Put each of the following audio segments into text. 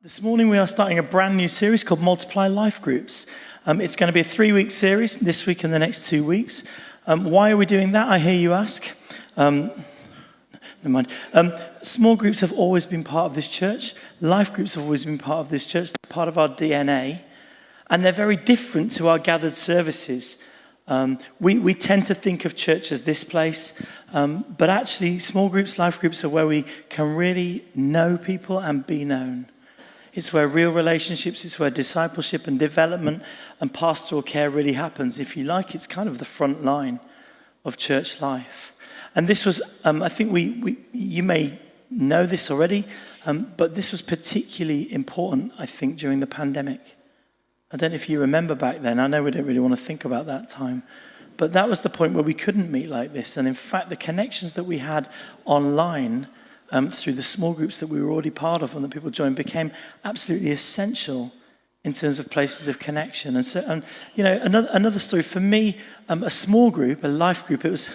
This morning we are starting a brand new series called Multiply Life Groups. It's going to be a 3-week series this week and the next 2 weeks. Why are we doing that, I hear you ask? Never mind. Small groups have always been part of this church. Life groups have always been part of this church. They're part of our DNA. And they're very different to our gathered services. We tend to think of church as this place, but actually small groups, life groups are where we can really know people and be known. It's where real relationships, it's where discipleship and development and pastoral care really happens. If you like, it's kind of the front line of church life. And this was, I think you may know this already, but this was particularly important, I think, during the pandemic. I don't know if you remember back then. I know we don't really want to think about that time. But that was the point where we couldn't meet like this. And in fact, the connections that we had online through the small groups that we were already part of and that people joined became absolutely essential in terms of places of connection. And so, another story for me, a small group, a life group. It was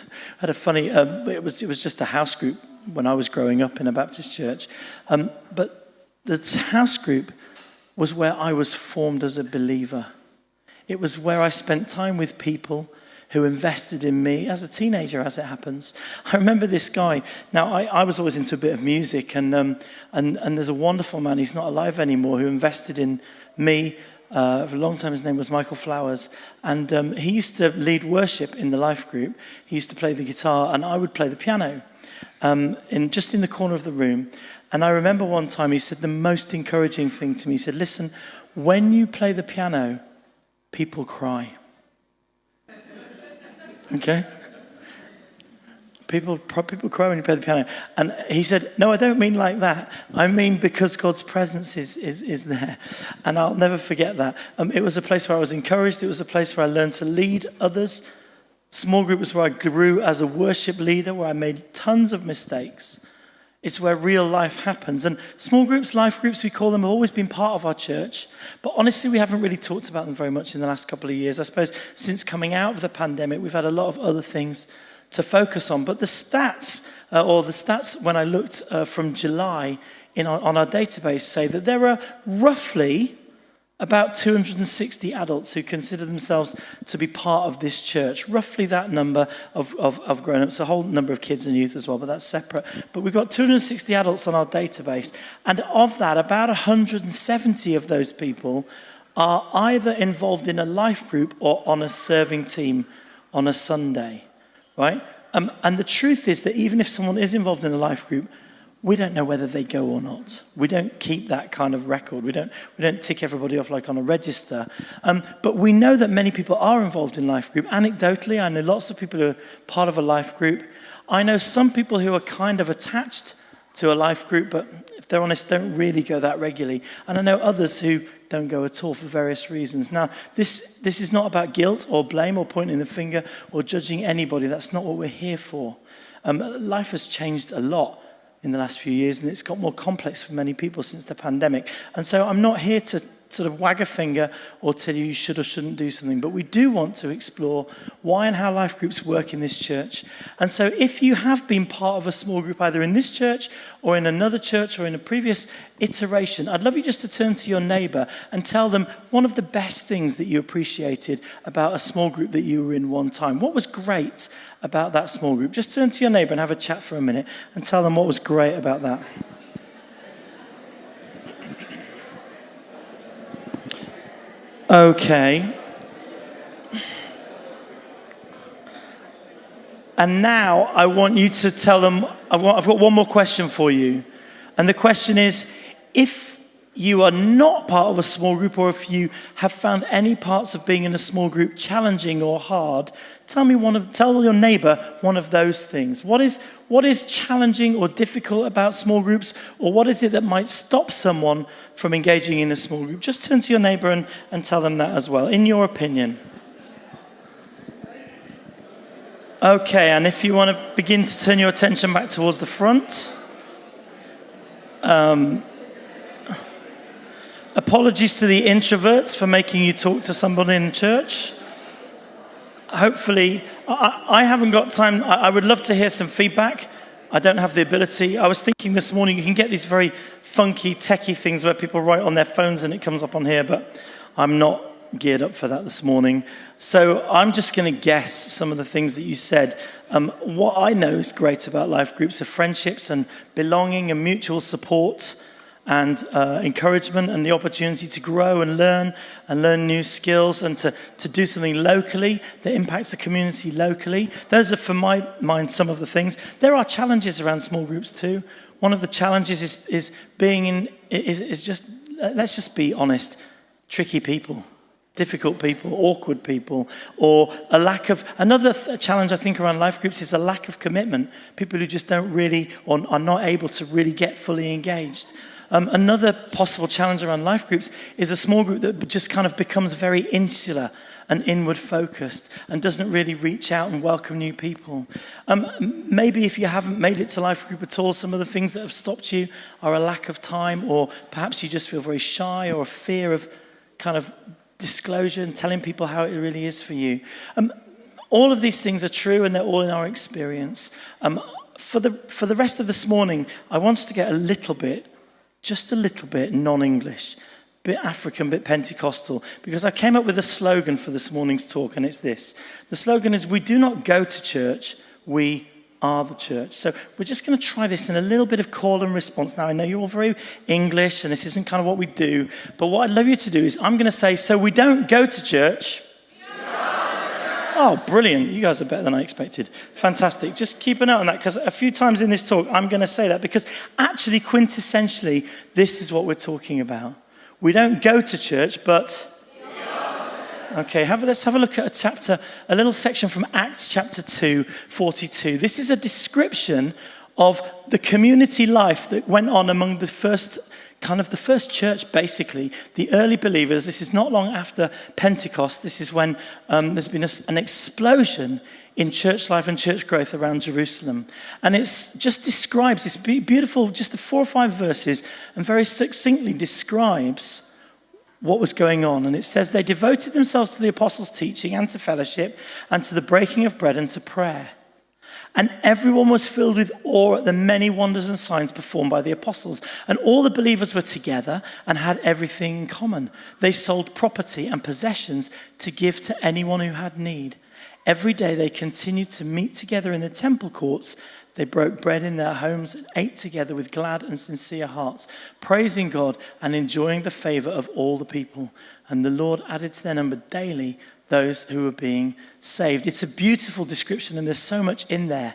just a house group when I was growing up in a Baptist church. But the house group was where I was formed as a believer. It was where I spent time with people who invested in me as a teenager, as it happens. I remember this guy. Now, I was always into a bit of music, and there's a wonderful man, he's not alive anymore, who invested in me for a long time. His name was Michael Flowers, and he used to lead worship in the life group. He used to play the guitar, and I would play the piano just in the corner of the room. And I remember one time he said the most encouraging thing to me. He said, listen, when you play the piano, people cry. Okay? People cry when you play the piano. And he said, no, I don't mean like that. I mean because God's presence is there. And I'll never forget that. It was a place where I was encouraged. It was a place where I learned to lead others. Small group was where I grew as a worship leader, where I made tons of mistakes. It's where real life happens. And small groups, life groups, we call them, have always been part of our church. But honestly, we haven't really talked about them very much in the last couple of years. I suppose since coming out of the pandemic, we've had a lot of other things to focus on. But the stats when I looked from July on our database, say that there are roughly about 260 adults who consider themselves to be part of this church. Roughly that number of grown-ups, a whole number of kids and youth as well, but that's separate. But we've got 260 adults on our database. And of that, about 170 of those people are either involved in a life group or on a serving team on a Sunday, right? And the truth is that even if someone is involved in a life group, we don't know whether they go or not. We don't keep that kind of record. We don't tick everybody off like on a register. But we know that many people are involved in life group. Anecdotally, I know lots of people who are part of a life group. I know some people who are kind of attached to a life group, but if they're honest, don't really go that regularly. And I know others who don't go at all for various reasons. Now, this is not about guilt or blame or pointing the finger or judging anybody. That's not what we're here for. Life has changed a lot in the last few years, and it's got more complex for many people since the pandemic. And so I'm not here to sort of wag a finger or tell you should or shouldn't do something, but we do want to explore why and how life groups work in this church. And so if you have been part of a small group, either in this church or in another church or in a previous iteration, I'd love you just to turn to your neighbour and tell them one of the best things that you appreciated about a small group that you were in one time. What was great about that small group? Just turn to your neighbour and have a chat for a minute and tell them what was great about that. Okay. And now I want you to tell them, I've got one more question for you. And the question is, if you are not part of a small group, or if you have found any parts of being in a small group challenging or hard, tell your neighbour one of those things. What is challenging or difficult about small groups, or what is it that might stop someone from engaging in a small group? Just turn to your neighbour and tell them that as well, in your opinion. Okay, and if you want to begin to turn your attention back towards the front. Apologies to the introverts for making you talk to somebody in the church. Hopefully, I haven't got time. I would love to hear some feedback I don't have the ability. I was thinking this morning, you can get these very funky, techie things where people write on their phones and it comes up on here, but I'm not geared up for that this morning. So I'm just going to guess some of the things that you said. What I know is great about life groups are friendships and belonging and mutual support and encouragement and the opportunity to grow and learn new skills and to do something locally that impacts the community locally. Those are, for my mind, some of the things. There are challenges around small groups too. One of the challenges is being is just, let's just be honest, tricky people. Difficult people, awkward people, or a lack of... Another challenge I think around life groups is a lack of commitment. People who just don't really, or are not able to really get fully engaged. Another possible challenge around life groups is a small group that just kind of becomes very insular and inward focused and doesn't really reach out and welcome new people. Maybe if you haven't made it to life group at all, some of the things that have stopped you are a lack of time, or perhaps you just feel very shy, or a fear of kind of disclosure and telling people how it really is for you. All of these things are true, and they're all in our experience. For the rest of this morning, I want us to get just a little bit non-English, bit African, bit Pentecostal, because I came up with a slogan for this morning's talk, and it's this. The slogan is, we do not go to church, we are the church. So we're just going to try this in a little bit of call and response. Now, I know you're all very English, and this isn't kind of what we do, but what I'd love you to do is I'm going to say, so we don't go to church. Oh, brilliant. You guys are better than I expected. Fantastic. Just keep an eye on that, because a few times in this talk, I'm going to say that, because actually, quintessentially, this is what we're talking about. We don't go to church, but... Okay, let's have a look at a little section from Acts chapter 2, 42. This is a description of the community life that went on among the first church, basically, the early believers. This is not long after Pentecost. This is when there's been an explosion in church life and church growth around Jerusalem. And it just describes this beautiful, just 4 or 5 verses, and very succinctly describes what was going on. And it says, they devoted themselves to the apostles' teaching and to fellowship and to the breaking of bread and to prayer. And everyone was filled with awe at the many wonders and signs performed by the apostles. And all the believers were together and had everything in common. They sold property and possessions to give to anyone who had need. Every day they continued to meet together in the temple courts. They broke bread in their homes and ate together with glad and sincere hearts, praising God and enjoying the favor of all the people. And the Lord added to their number daily those who were being saved. It's a beautiful description, and there's so much in there.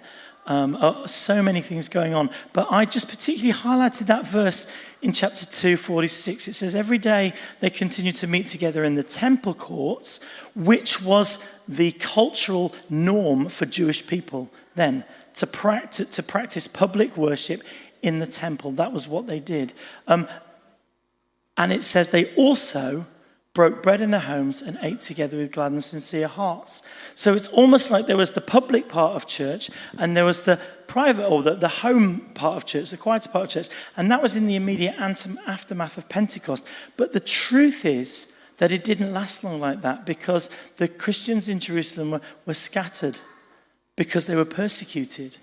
So many things going on. But I just particularly highlighted that verse in chapter 2, 46. It says, every day they continued to meet together in the temple courts, which was the cultural norm for Jewish people then. To practice public worship in the temple. That was what they did. And it says they also broke bread in their homes and ate together with glad and sincere hearts. So it's almost like there was the public part of church, and there was the private, or the home part of church, the quieter part of church. And that was in the immediate aftermath of Pentecost. But the truth is that it didn't last long like that, because the Christians in Jerusalem were scattered, because they were persecuted.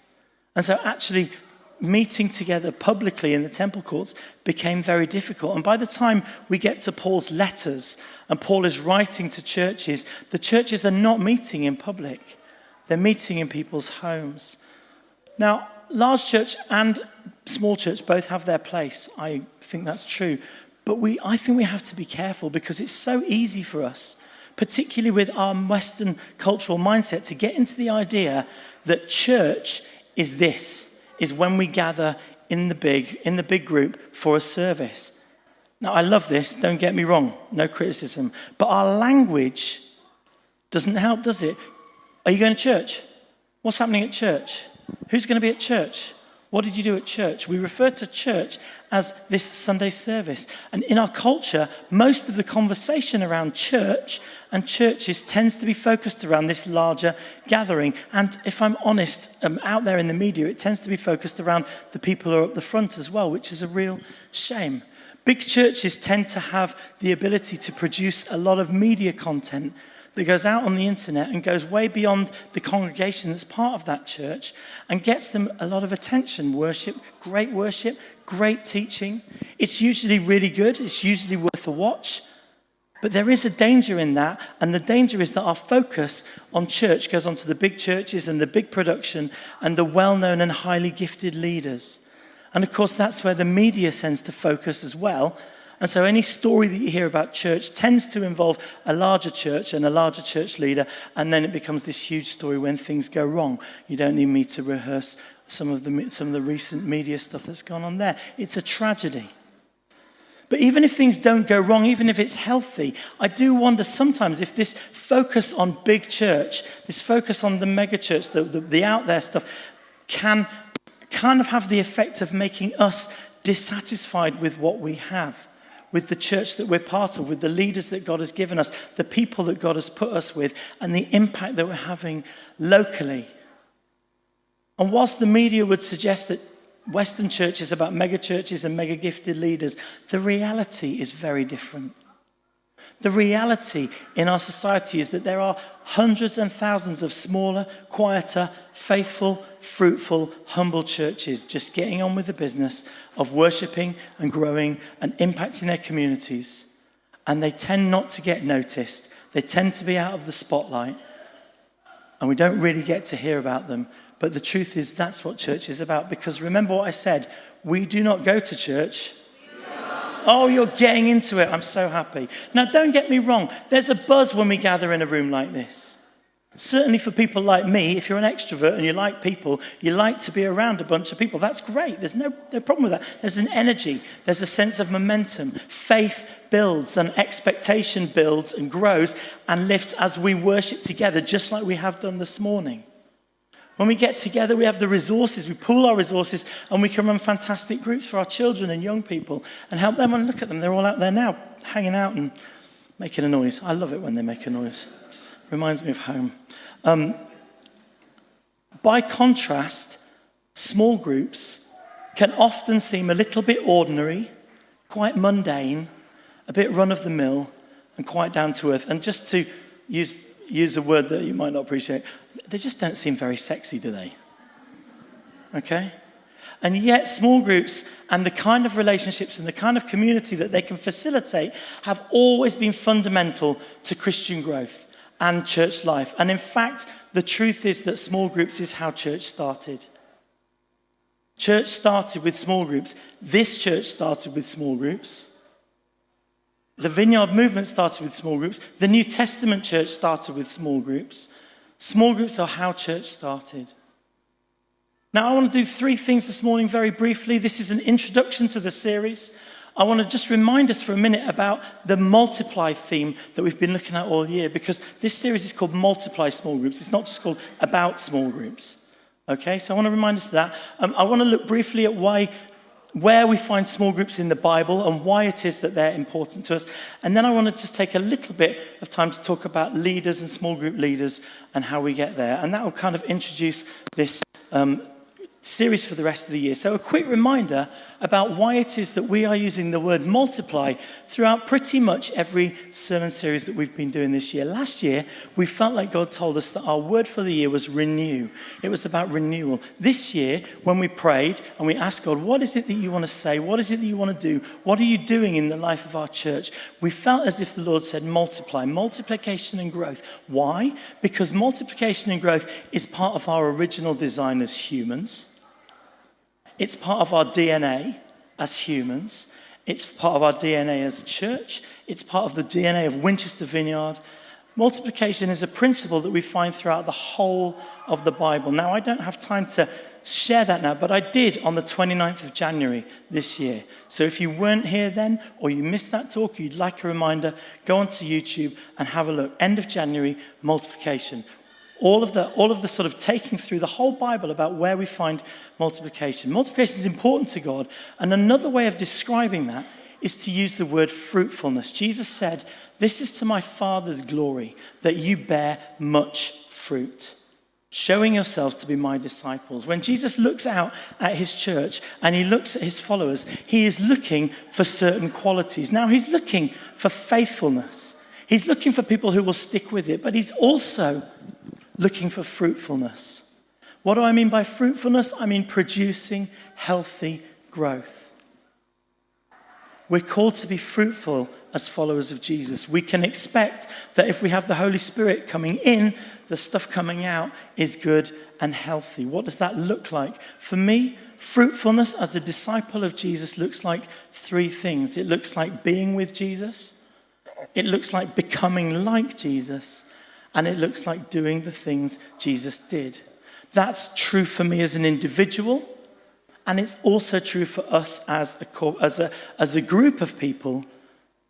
And so actually meeting together publicly in the temple courts became very difficult. And by the time we get to Paul's letters, and Paul is writing to churches, the churches are not meeting in public. They're meeting in people's homes. Now, large church and small church both have their place. I think that's true. But I think we have to be careful, because it's so easy for us, particularly with our Western cultural mindset, to get into the idea that church is when we gather in the big group for a service. Now, I love this, don't get me wrong, no criticism, but our language doesn't help, does it? Are you going to church? What's happening at church? Who's going to be at church? What did you do at church? We refer to church as this Sunday service. And in our culture, most of the conversation around church and churches tends to be focused around this larger gathering. And if I'm honest, out there in the media, it tends to be focused around the people who are up the front as well, which is a real shame. Big churches tend to have the ability to produce a lot of media content that goes out on the internet and goes way beyond the congregation that's part of that church and gets them a lot of attention, worship, great teaching. It's usually really good. It's usually worth a watch. But there is a danger in that, and the danger is that our focus on church goes on to the big churches and the big production and the well-known and highly gifted leaders. And of course, that's where the media tends to focus as well. And so any story that you hear about church tends to involve a larger church and a larger church leader, and then it becomes this huge story when things go wrong. You don't need me to rehearse some of the recent media stuff that's gone on there. It's a tragedy. But even if things don't go wrong, even if it's healthy, I do wonder sometimes if this focus on big church, this focus on the mega church, the out there stuff, can kind of have the effect of making us dissatisfied with what we have, with the church that we're part of, with the leaders that God has given us, the people that God has put us with, and the impact that we're having locally. And whilst the media would suggest that Western church is about mega churches and mega gifted leaders, the reality is very different. The reality in our society is that there are hundreds and thousands of smaller, quieter, faithful, fruitful, humble churches just getting on with the business of worshipping and growing and impacting their communities. And they tend not to get noticed. They tend to be out of the spotlight. And we don't really get to hear about them. But the truth is that's what church is about. Because remember what I said, we do not go to church. Oh, you're getting into it. I'm so happy. Now, don't get me wrong. There's a buzz when we gather in a room like this. Certainly for people like me, if you're an extrovert and you like people, you like to be around a bunch of people. That's great. There's no problem with that. There's an energy. There's a sense of momentum. Faith builds and expectation builds and grows and lifts as we worship together, just like we have done this morning. When we get together, we have the resources, we pool our resources, and we can run fantastic groups for our children and young people and help them. And look at them, they're all out there now, hanging out and making a noise. I love it when they make a noise. Reminds me of home. By contrast, small groups can often seem a little bit ordinary, quite mundane, a bit run-of-the-mill, and quite down to earth. And just to use a word that you might not appreciate, they just don't seem very sexy, do they? Okay? And yet small groups and the kind of relationships and the kind of community that they can facilitate have always been fundamental to Christian growth and church life. And in fact, the truth is that small groups is how church started. Church started with small groups. This church started with small groups. The Vineyard movement started with small groups. The New Testament church started with small groups. Small groups are how church started. Now, I want to do 3 things this morning very briefly. This is an introduction to the series. I want to just remind us for a minute about the multiply theme that we've been looking at all year, because this series is called Multiply Small Groups. It's not just called About Small Groups. Okay, so I want to remind us of that. I want to look briefly at where we find small groups in the Bible and why it is that they're important to us. And then I want to just take a little bit of time to talk about leaders and small group leaders and how we get there. And that will kind of introduce this series for the rest of the year. So a quick reminder about why it is that we are using the word multiply throughout pretty much every sermon series that we've been doing this year. Last year, we felt like God told us that our word for the year was renew. It was about renewal. This year, when we prayed and we asked God, what is it that you want to say? What is it that you want to do? What are you doing in the life of our church? We felt as if the Lord said multiply, multiplication and growth. Why? Because multiplication and growth is part of our original design as humans. It's part of our DNA as humans. It's part of our DNA as a church. It's part of the DNA of Winchester Vineyard. Multiplication is a principle that we find throughout the whole of the Bible. Now, I don't have time to share that now, but I did on the 29th of January this year. So if you weren't here then, or you missed that talk, you'd like a reminder, go onto YouTube and have a look. End of January, multiplication. All of the sort of taking through the whole Bible about where we find multiplication. Multiplication is important to God. And another way of describing that is to use the word fruitfulness. Jesus said, "This is to my Father's glory, that you bear much fruit, showing yourselves to be my disciples." When Jesus looks out at his church and he looks at his followers, he is looking for certain qualities. Now, he's looking for faithfulness. He's looking for people who will stick with it, but he's also looking for fruitfulness. What do I mean by fruitfulness? I mean producing healthy growth. We're called to be fruitful as followers of Jesus. We can expect that if we have the Holy Spirit coming in, the stuff coming out is good and healthy. What does that look like? For me, fruitfulness as a disciple of Jesus looks like three things. It looks like being with Jesus. It looks like becoming like Jesus. And it looks like doing the things Jesus did. That's true for me as an individual. And it's also true for us as a group of people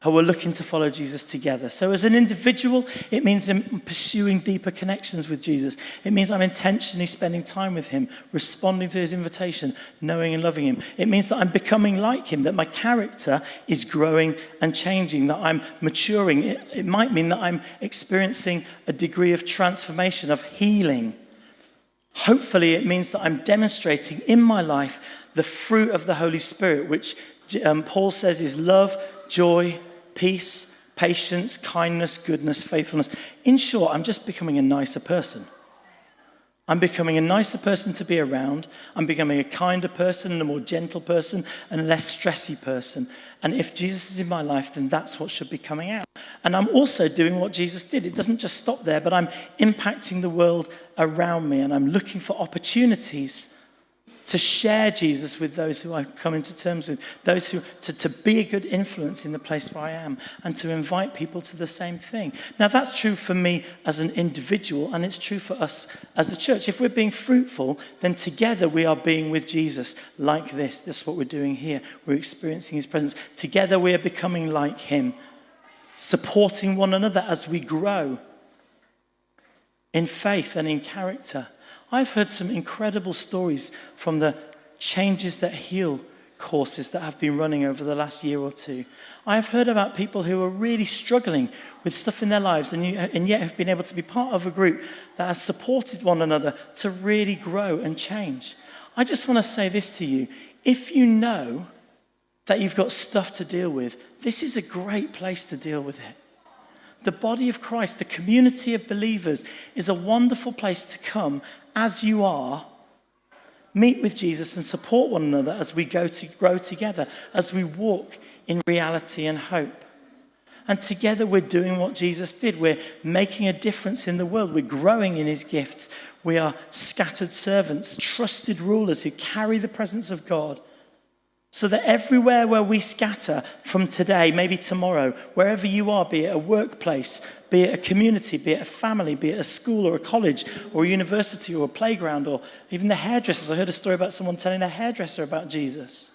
who are looking to follow Jesus together. So as an individual, it means I'm pursuing deeper connections with Jesus. It means I'm intentionally spending time with him, responding to his invitation, knowing and loving him. It means that I'm becoming like him, that my character is growing and changing, that I'm maturing. It might mean that I'm experiencing a degree of transformation, of healing. Hopefully, it means that I'm demonstrating in my life the fruit of the Holy Spirit, which Paul says is love, joy, peace, patience, kindness, goodness, faithfulness. In short, I'm just becoming a nicer person. I'm becoming a nicer person to be around. I'm becoming a kinder person and a more gentle person and a less stressy person. And if Jesus is in my life, then that's what should be coming out. And I'm also doing what Jesus did. It doesn't just stop there, but I'm impacting the world around me, and I'm looking for opportunities to share Jesus with those who I come into terms with, those who to be a good influence in the place where I am, and to invite people to the same thing. Now, that's true for me as an individual, and it's true for us as a church. If we're being fruitful, then together we are being with Jesus like this. This is what we're doing here. We're experiencing his presence. Together we are becoming like him, supporting one another as we grow in faith and in character. I've heard some incredible stories from the Changes That Heal courses that have been running over the last year or two. I've heard about people who are really struggling with stuff in their lives and yet have been able to be part of a group that has supported one another to really grow and change. I just want to say this to you. If you know that you've got stuff to deal with, this is a great place to deal with it. The body of Christ, the community of believers, is a wonderful place to come as you are, meet with Jesus and support one another as we go to grow together, as we walk in reality and hope. And together we're doing what Jesus did. We're making a difference in the world. We're growing in his gifts. We are scattered servants, trusted rulers who carry the presence of God. So that everywhere where we scatter from today, maybe tomorrow, wherever you are, be it a workplace, be it a community, be it a family, be it a school or a college or a university or a playground or even the hairdressers. I heard a story about someone telling their hairdresser about Jesus.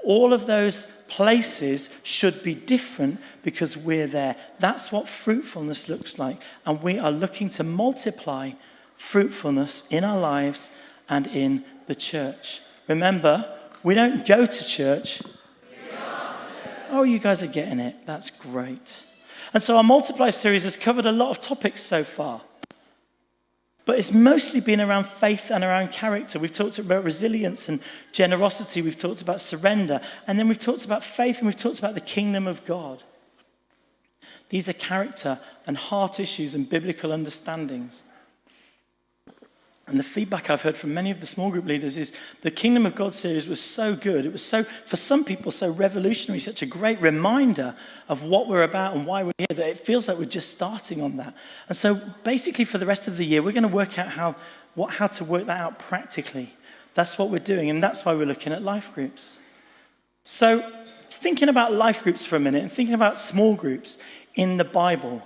All of those places should be different because we're there. That's what fruitfulness looks like. And we are looking to multiply fruitfulness in our lives and in the church. Remember, we don't go to church. Oh, you guys are getting it. That's great. And so our Multiply series has covered a lot of topics so far. But it's mostly been around faith and around character. We've talked about resilience and generosity. We've talked about surrender. And then we've talked about faith and we've talked about the kingdom of God. These are character and heart issues and biblical understandings. And the feedback I've heard from many of the small group leaders is the Kingdom of God series was so good. It was so, for some people, so revolutionary, such a great reminder of what we're about and why we're here, that it feels like we're just starting on that. And so basically for the rest of the year, we're going to work out how to work that out practically. That's what we're doing, and that's why we're looking at life groups. So thinking about life groups for a minute and thinking about small groups in the Bible.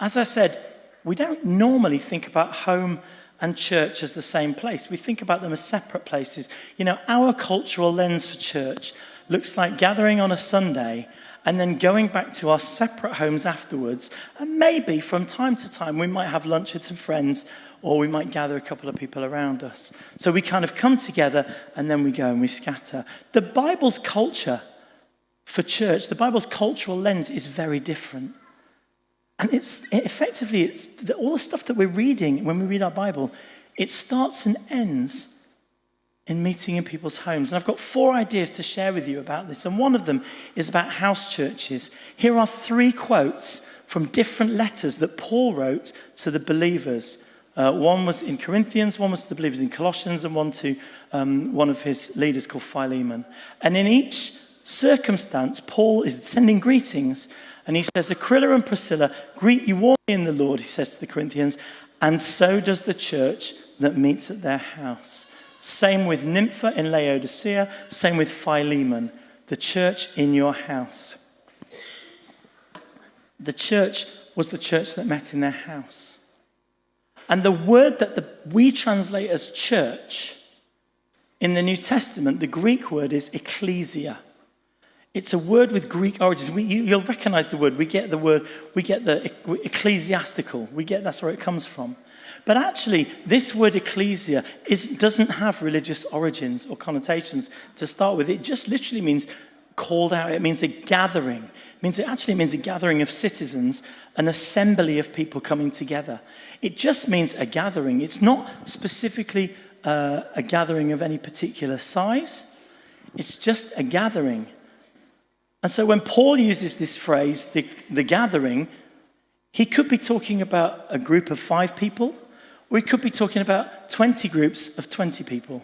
As I said, we don't normally think about home and church as the same place. We think about them as separate places. You know, our cultural lens for church looks like gathering on a Sunday and then going back to our separate homes afterwards. And maybe from time to time we might have lunch with some friends or we might gather a couple of people around us. So we kind of come together and then we go and we scatter. The Bible's culture for church, the Bible's cultural lens is very different. And it's all the stuff that we're reading when we read our Bible, it starts and ends in meeting in people's homes. And I've got 4 ideas to share with you about this. And one of them is about house churches. Here are 3 quotes from different letters that Paul wrote to the believers. One was in Corinthians, one was to the believers in Colossians, and one to one of his leaders called Philemon. And in each circumstance, Paul is sending greetings. And he says, Aquila and Priscilla greet you warmly in the Lord, he says to the Corinthians, and so does the church that meets at their house. Same with Nympha in Laodicea, same with Philemon, the church in your house. The church was the church that met in their house. And the word that we translate as church in the New Testament, the Greek word is ecclesia. It's a word with Greek origins. You'll recognize the word. We get the ecclesiastical. That's where it comes from. But actually, this word ecclesia doesn't have religious origins or connotations to start with. It just literally means called out. It means a gathering. It actually means a gathering of citizens, an assembly of people coming together. It just means a gathering. It's not specifically a gathering of any particular size. It's just a gathering. And so when Paul uses this phrase, the gathering, he could be talking about a group of 5 people, or he could be talking about 20 groups of 20 people.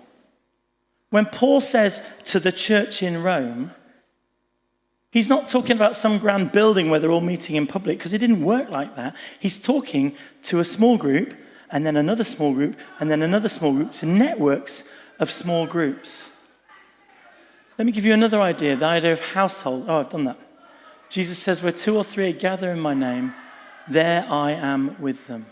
When Paul says to the church in Rome, he's not talking about some grand building where they're all meeting in public, because it didn't work like that. He's talking to a small group, and then another small group, and then another small group, to networks of small groups. Let me give you another idea, the idea of household. Oh, I've done that. Jesus says, where 2 or 3 are gathered in my name, there I am with them.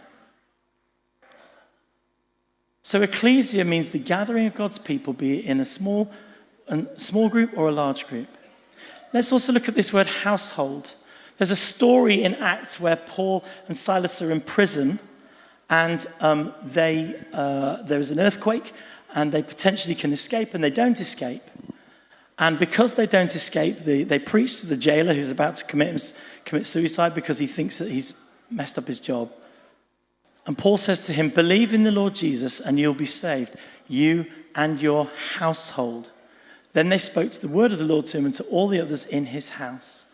So ecclesia means the gathering of God's people, be it in a small group or a large group. Let's also look at this word household. There's a story in Acts where Paul and Silas are in prison, and there is an earthquake, and they potentially can escape, and they don't escape. And because they don't escape, they preach to the jailer who's about to commit suicide because he thinks that he's messed up his job. And Paul says to him, believe in the Lord Jesus and you'll be saved, you and your household. Then they spoke to the word of the Lord to him and to all the others in his house.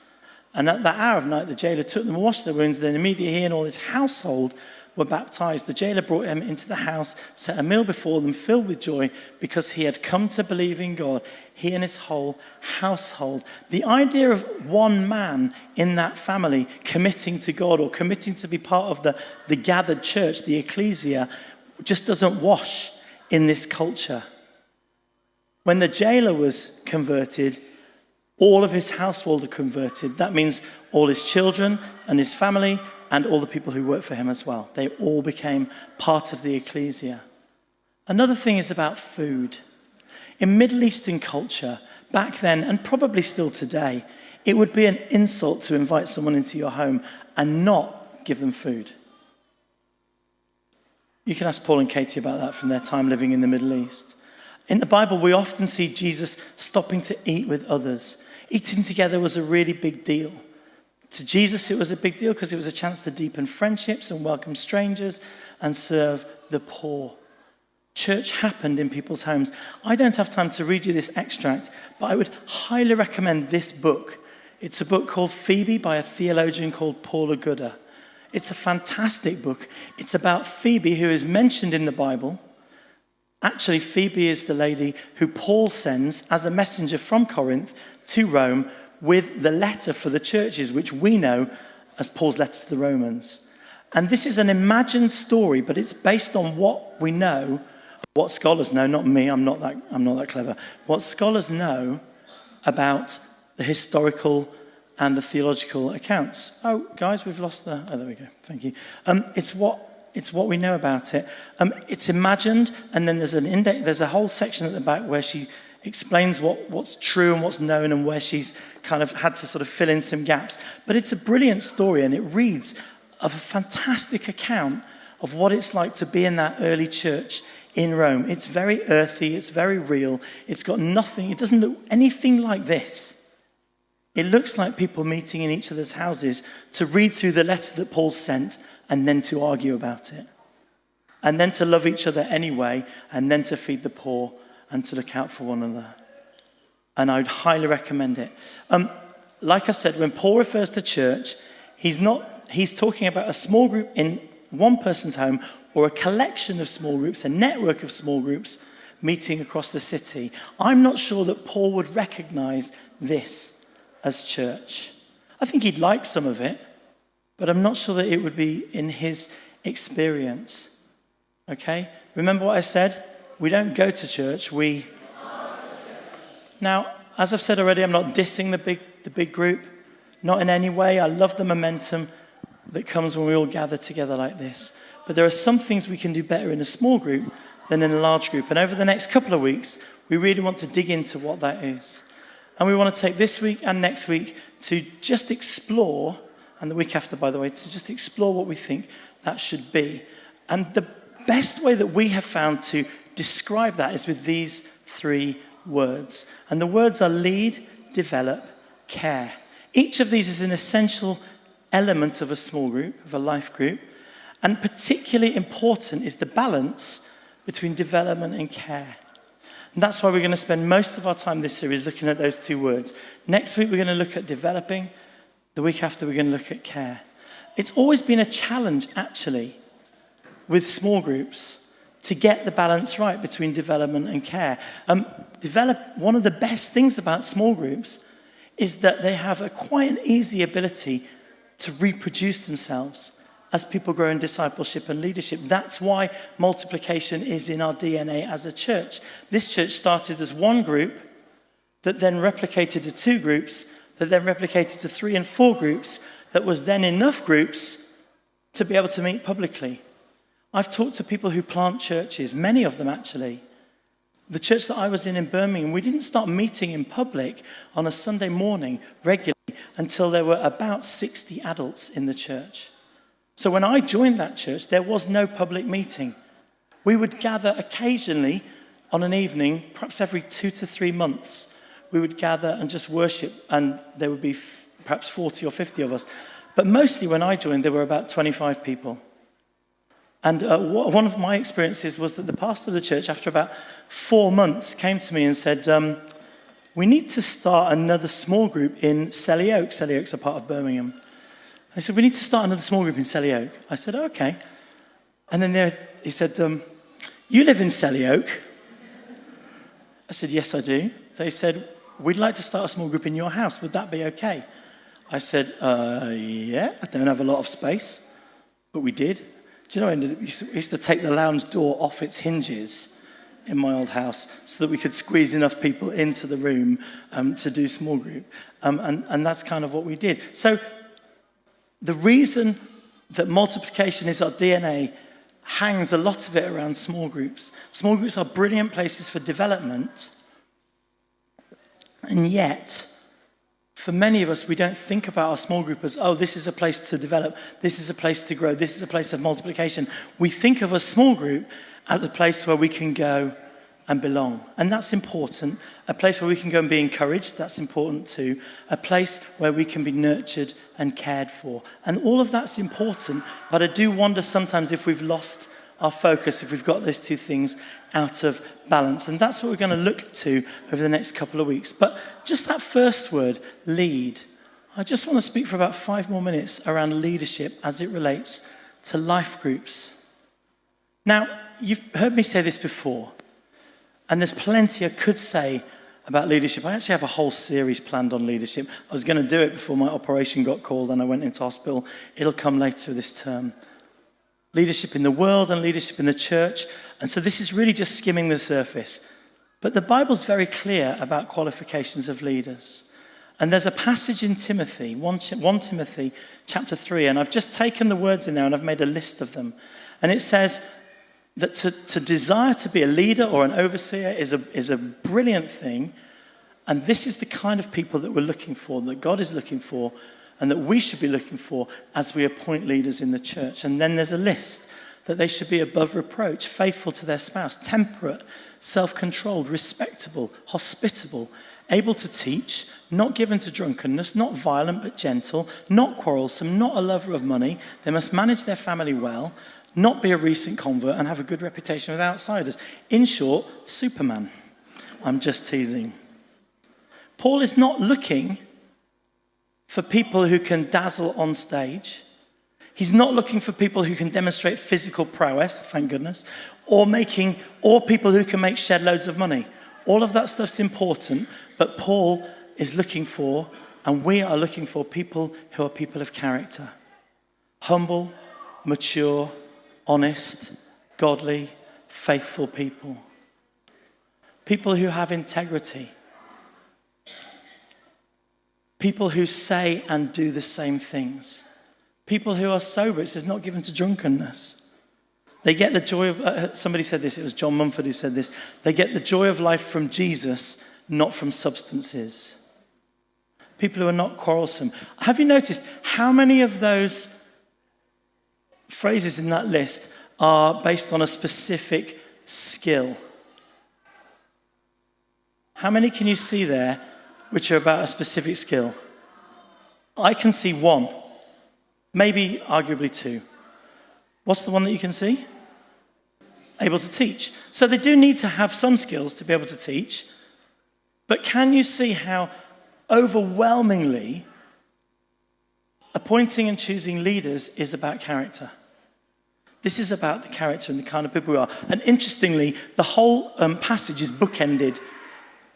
And at that hour of night, the jailer took them and washed their wounds. Then immediately he and all his household were baptized. The jailer brought him into the house, set a meal before them, filled with joy, because he had come to believe in God, he and his whole household. The idea of one man in that family committing to God or committing to be part of the gathered church, the ecclesia, just doesn't wash in this culture. When the jailer was converted, all of his household are converted. That means all his children and his family and all the people who work for him as well. They all became part of the ecclesia. Another thing is about food. In Middle Eastern culture, back then, and probably still today, it would be an insult to invite someone into your home and not give them food. You can ask Paul and Katie about that from their time living in the Middle East. In the Bible, we often see Jesus stopping to eat with others. Eating together was a really big deal. To Jesus, it was a big deal because it was a chance to deepen friendships and welcome strangers and serve the poor. Church happened in people's homes. I don't have time to read you this extract, but I would highly recommend this book. It's a book called Phoebe by a theologian called Paula Gooder. It's a fantastic book. It's about Phoebe, who is mentioned in the Bible. Actually, Phoebe is the lady who Paul sends as a messenger from Corinth to Rome with the letter for the churches, which we know as Paul's letter to the Romans. And this is an imagined story, but it's based on what we know, what scholars know, not me, I'm not that clever, what scholars know about the historical and the theological accounts. Oh, guys, we've lost the... Oh, there we go. Thank you. It's what we know about it. It's imagined, and then there's an index. There's a whole section at the back where she explains what's true and what's known, and where she's kind of had to sort of fill in some gaps. But it's a brilliant story, and it reads of a fantastic account of what it's like to be in that early church in Rome. It's very earthy. It's very real. It's got nothing. It doesn't look anything like this. It looks like people meeting in each other's houses to read through the letter that Paul sent and then to argue about it. And then to love each other anyway, and then to feed the poor, and to look out for one another. And I would highly recommend it. Like I said, when Paul refers to church, he's talking about a small group in one person's home or a collection of small groups, a network of small groups meeting across the city. I'm not sure that Paul would recognize this as church. I think he'd like some of it, but I'm not sure that it would be in his experience. Okay? Remember what I said? We don't go to church, we... Now, as I've said already, I'm not dissing the big group. Not in any way. I love the momentum that comes when we all gather together like this. But there are some things we can do better in a small group than in a large group. And over the next couple of weeks, we really want to dig into what that is. And we want to take this week and next week to just explore, and the week after, by the way, to just explore what we think that should be. And the best way that we have found to describe that is with these 3 words. And the words are lead, develop, care. Each of these is an essential element of a small group, of a life group. And particularly important is the balance between development and care. And that's why we're going to spend most of our time this series looking at those 2 words. Next week, we're going to look at developing. The week after, we're going to look at care. It's always been a challenge, actually, with small groups to get the balance right between development and care. One of the best things about small groups is that they have quite an easy ability to reproduce themselves as people grow in discipleship and leadership. That's why multiplication is in our DNA as a church. This church started as one group that then replicated to 2 groups, that then replicated to 3 and 4 groups, that was then enough groups to be able to meet publicly. I've talked to people who plant churches, many of them actually. The church that I was in Birmingham, we didn't start meeting in public on a Sunday morning regularly until there were about 60 adults in the church. So when I joined that church, there was no public meeting. We would gather occasionally on an evening, perhaps every 2 to 3 months. We would gather and just worship, and there would be perhaps 40 or 50 of us. But mostly when I joined, there were about 25 people. And one of my experiences was that the pastor of the church, after about 4 months, came to me and said, we need to start another small group in Selly Oak. Selly Oak's a part of Birmingham. I said, we need to start another small group in Selly Oak. I said, okay. And then he said, you live in Selly Oak? I said, yes, I do. They said, we'd like to start a small group in your house. Would that be okay? I said, yeah, I don't have a lot of space, but we did. Do you know, we used to take the lounge door off its hinges in my old house so that we could squeeze enough people into the room to do small group. And that's kind of what we did. So the reason that multiplication is our DNA hangs a lot of it around small groups. Small groups are brilliant places for development. And yet, for many of us, we don't think about our small group as, oh, this is a place to develop, this is a place to grow, this is a place of multiplication. We think of a small group as a place where we can go and belong. And that's important. A place where we can go and be encouraged, that's important too. A place where we can be nurtured and cared for. And all of that's important, but I do wonder sometimes if we've lost our focus, if we've got those 2 things out of balance. And that's what we're going to look to over the next couple of weeks. But just that first word, lead. I just want to speak for about 5 more minutes around leadership as it relates to life groups. Now, you've heard me say this before, and there's plenty I could say about leadership. I actually have a whole series planned on leadership. I was going to do it before my operation got called and I went into hospital. It'll come later this term. Leadership in the world and leadership in the church. And so this is really just skimming the surface. But the Bible's very clear about qualifications of leaders. And there's a passage in Timothy, 1 Timothy chapter 3, and I've just taken the words in there and I've made a list of them. And it says that to desire to be a leader or an overseer is a brilliant thing. And this is the kind of people that we're looking for, that God is looking for, and that we should be looking for as we appoint leaders in the church. And then there's a list that they should be above reproach, faithful to their spouse, temperate, self-controlled, respectable, hospitable, able to teach, not given to drunkenness, not violent but gentle, not quarrelsome, not a lover of money. They must manage their family well, not be a recent convert, and have a good reputation with outsiders. In short, Superman. I'm just teasing. Paul is not looking for people who can dazzle on stage. He's not looking for people who can demonstrate physical prowess, thank goodness, or people who can make shed loads of money. All of that stuff's important, but Paul is looking for, and we are looking for, people who are people of character. Humble, mature, honest, godly, faithful people. People who have integrity. People who say and do the same things. People who are sober. It says not given to drunkenness. They get the joy of, somebody said this, it was John Mumford who said this, they get the joy of life from Jesus, not from substances. People who are not quarrelsome. Have you noticed how many of those phrases in that list are based on a specific skill? How many can you see there which are about a specific skill? I can see one, maybe arguably two. What's the one that you can see? Able to teach. So they do need to have some skills to be able to teach, but can you see how overwhelmingly appointing and choosing leaders is about character? This is about the character and the kind of people we are. And interestingly, the whole passage is bookended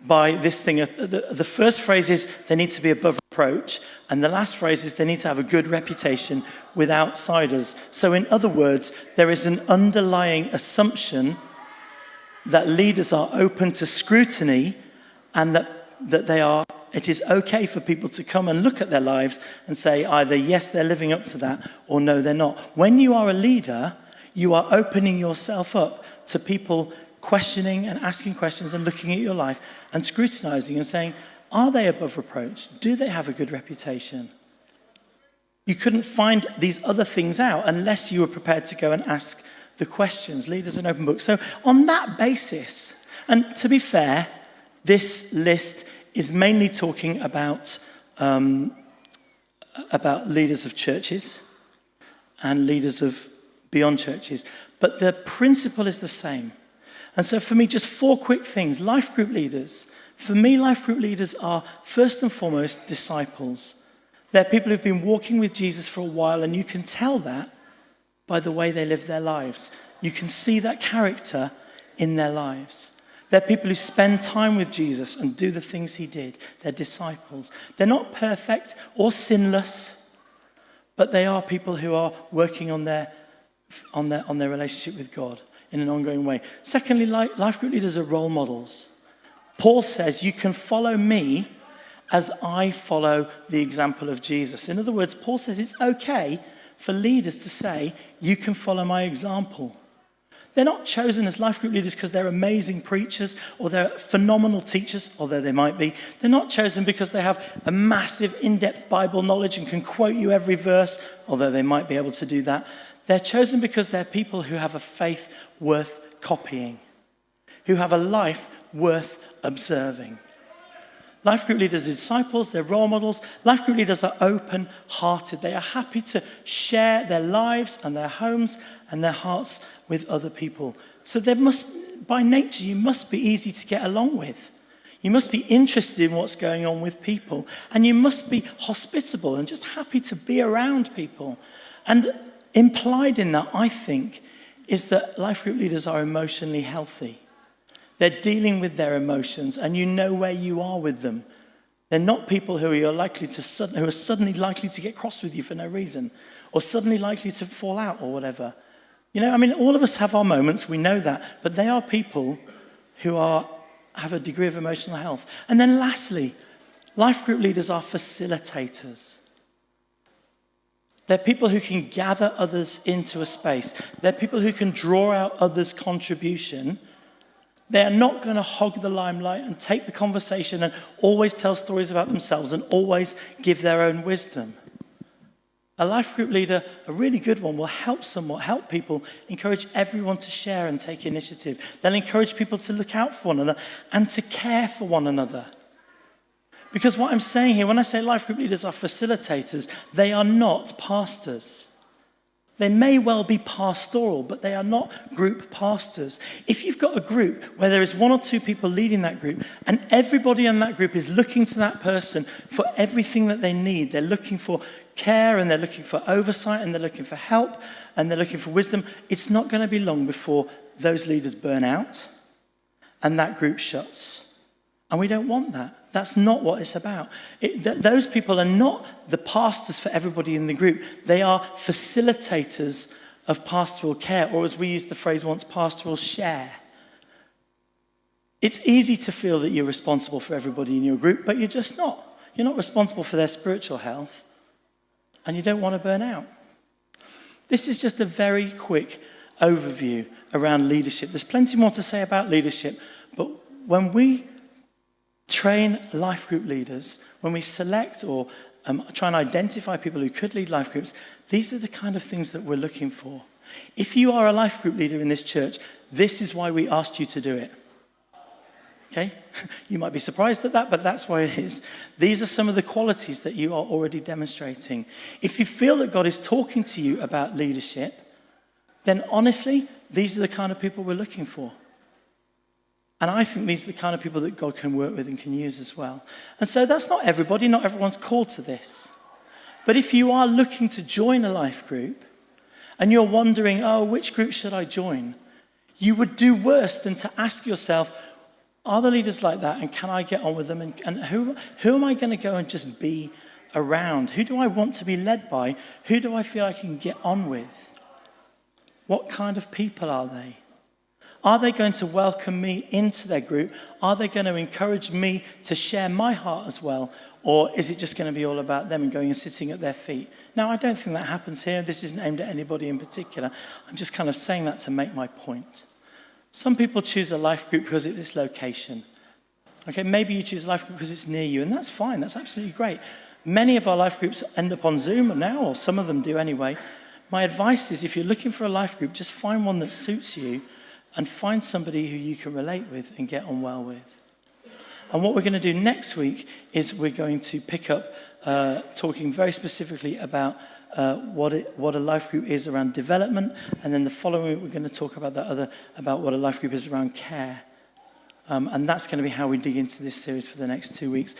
by this thing. The first phrase is they need to be above reproach, and the last phrase is they need to have a good reputation with outsiders. So in other words, there is an underlying assumption that leaders are open to scrutiny, and that it is okay for people to come and look at their lives and say either yes, they're living up to that, or no, they're not. When you are a leader, you are opening yourself up to people questioning and asking questions and looking at your life and scrutinizing and saying, are they above reproach? Do they have a good reputation? You couldn't find these other things out unless you were prepared to go and ask the questions. Leaders an open book. So on that basis, and to be fair, this list is mainly talking about leaders of churches and leaders of beyond churches, but the principle is the same. And so for me, just 4 quick things. Life group leaders. For me, life group leaders are first and foremost disciples. They're people who've been walking with Jesus for a while, and you can tell that by the way they live their lives. You can see that character in their lives. They're people who spend time with Jesus and do the things he did. They're disciples. They're not perfect or sinless, but they are people who are working on their relationship with God in an ongoing way. Secondly, life group leaders are role models. Paul says, you can follow me as I follow the example of Jesus. In other words, Paul says it's okay for leaders to say, you can follow my example. They're not chosen as life group leaders because they're amazing preachers or they're phenomenal teachers, although they might be. They're not chosen because they have a massive in-depth Bible knowledge and can quote you every verse, although they might be able to do that. They're chosen because they're people who have a faith worth copying, who have a life worth observing. Life group leaders are disciples, they're role models. Life group leaders are open-hearted. They are happy to share their lives and their homes and their hearts with other people. So by nature, you must be easy to get along with. You must be interested in what's going on with people. And you must be hospitable and just happy to be around people. And implied in that, I think, is that life group leaders are emotionally healthy. They're dealing with their emotions, and you know where you are with them. They're not people who are suddenly likely to get cross with you for no reason, or suddenly likely to fall out or whatever. All of us have our moments, we know that, but they are people who have a degree of emotional health. And then lastly, life group leaders are facilitators. They're people who can gather others into a space. They're people who can draw out others' contribution. They're not going to hog the limelight and take the conversation and always tell stories about themselves and always give their own wisdom. A life group leader, a really good one, will help people, encourage everyone to share and take initiative. They'll encourage people to look out for one another and to care for one another. Because what I'm saying here, when I say life group leaders are facilitators, they are not pastors. They may well be pastoral, but they are not group pastors. If you've got a group where there is one or two people leading that group, and everybody in that group is looking to that person for everything that they need, they're looking for care, and they're looking for oversight, and they're looking for help, and they're looking for wisdom, it's not going to be long before those leaders burn out and that group shuts. And we don't want that. That's not what it's about. Those people are not the pastors for everybody in the group. They are facilitators of pastoral care, or as we used the phrase once, pastoral share. It's easy to feel that you're responsible for everybody in your group, but you're just not. You're not responsible for their spiritual health, and you don't want to burn out. This is just a very quick overview around leadership. There's plenty more to say about leadership, but when we train life group leaders, when we select or try and identify people who could lead life groups, these are the kind of things that we're looking for. If you are a life group leader in this church, this is why we asked you to do it. Okay? You might be surprised at that, but that's why it is. These are some of the qualities that you are already demonstrating. If you feel that God is talking to you about leadership, then honestly, these are the kind of people we're looking for. And I think these are the kind of people that God can work with and can use as well. And so that's not everybody. Not everyone's called to this. But if you are looking to join a life group and you're wondering, which group should I join? You would do worse than to ask yourself, are the leaders like that, and can I get on with them? And who am I going to go and just be around? Who do I want to be led by? Who do I feel I can get on with? What kind of people are they? Are they going to welcome me into their group? Are they going to encourage me to share my heart as well? Or is it just going to be all about them and going and sitting at their feet? Now, I don't think that happens here. This isn't aimed at anybody in particular. I'm just kind of saying that to make my point. Some people choose a life group because it's its location. Okay, maybe you choose a life group because it's near you, and that's fine. That's absolutely great. Many of our life groups end up on Zoom now, or some of them do anyway. My advice is if you're looking for a life group, just find one that suits you and find somebody who you can relate with and get on well with. And what we're going to do next week is we're going to pick up talking very specifically about what a life group is around development, and then the following week we're going to talk about about what a life group is around care. And that's going to be how we dig into this series for the next 2 weeks.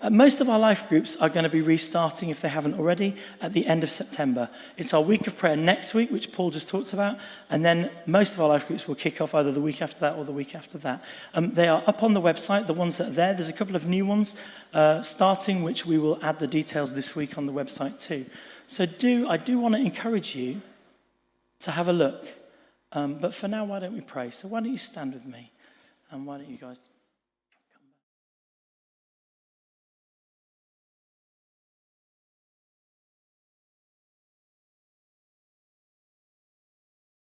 Most of our life groups are going to be restarting, if they haven't already, at the end of September. It's our week of prayer next week, which Paul just talked about, and then most of our life groups will kick off either the week after that or the week after that. They are up on the website, the ones that are there. There's a couple of new ones starting, which we will add the details this week on the website too. So I do want to encourage you to have a look. But for now, why don't we pray? So why don't you stand with me, and why don't you guys...